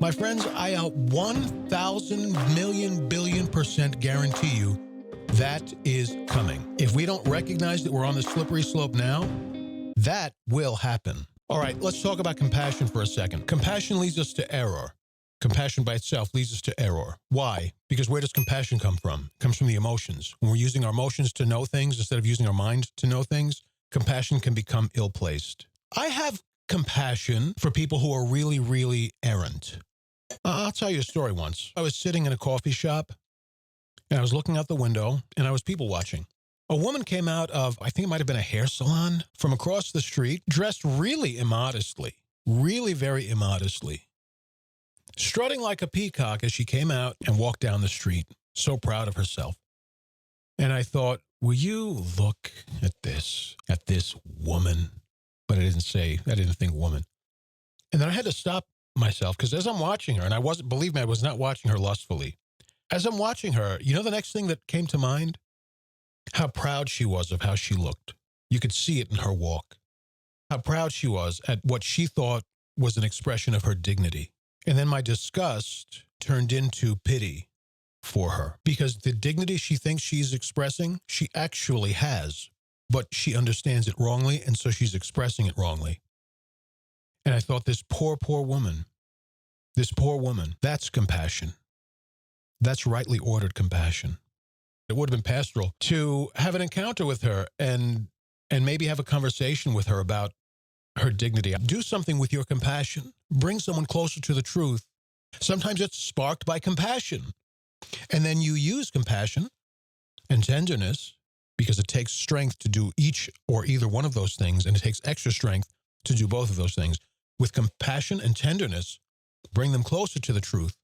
My friends, I 1,000 million billion % guarantee you that is coming. If we don't recognize that we're on the slippery slope now, that will happen. All right, let's talk about compassion for a second. Compassion leads us to error. Compassion by itself leads us to error. Why? Because where does compassion come from? It comes from the emotions. When we're using our emotions to know things instead of using our mind to know things, compassion can become ill-placed. I have compassion for people who are really, really errant. I'll tell you a story once. I was sitting in a coffee shop, and I was looking out the window, and I was people watching. A woman came out of, I think it might have been a hair salon, from across the street, dressed really immodestly, really very immodestly, strutting like a peacock as she came out and walked down the street, so proud of herself. And I thought, will you look at this woman? But I didn't think woman. And then I had to stop myself, because as I'm watching her, and believe me, I was not watching her lustfully. As I'm watching her, you know the next thing that came to mind? How proud she was of how she looked. You could see it in her walk. How proud she was at what she thought was an expression of her dignity. And then my disgust turned into pity for her, because the dignity she thinks she's expressing, she actually has, but she understands it wrongly, and so she's expressing it wrongly. And I thought, this poor woman, that's compassion. That's rightly ordered compassion. It would have been pastoral to have an encounter with her and maybe have a conversation with her about her dignity. Do something with your compassion. Bring someone closer to the truth. Sometimes it's sparked by compassion. And then you use compassion and tenderness, because it takes strength to do each or either one of those things, and it takes extra strength to do both of those things. With compassion and tenderness, bring them closer to the truth.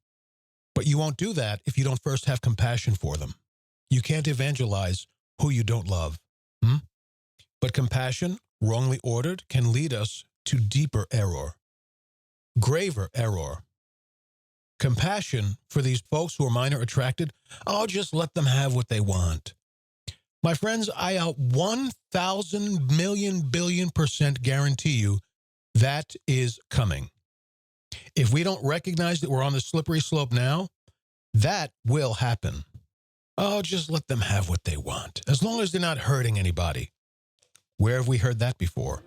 But you won't do that if you don't first have compassion for them. You can't evangelize who you don't love. But compassion, wrongly ordered, can lead us to deeper error, graver error. Compassion for these folks who are minor attracted, just let them have what they want. My friends, I 1,000 million billion % guarantee you that is coming. If we don't recognize that we're on the slippery slope now, that will happen. Just let them have what they want, as long as they're not hurting anybody. Where have we heard that before?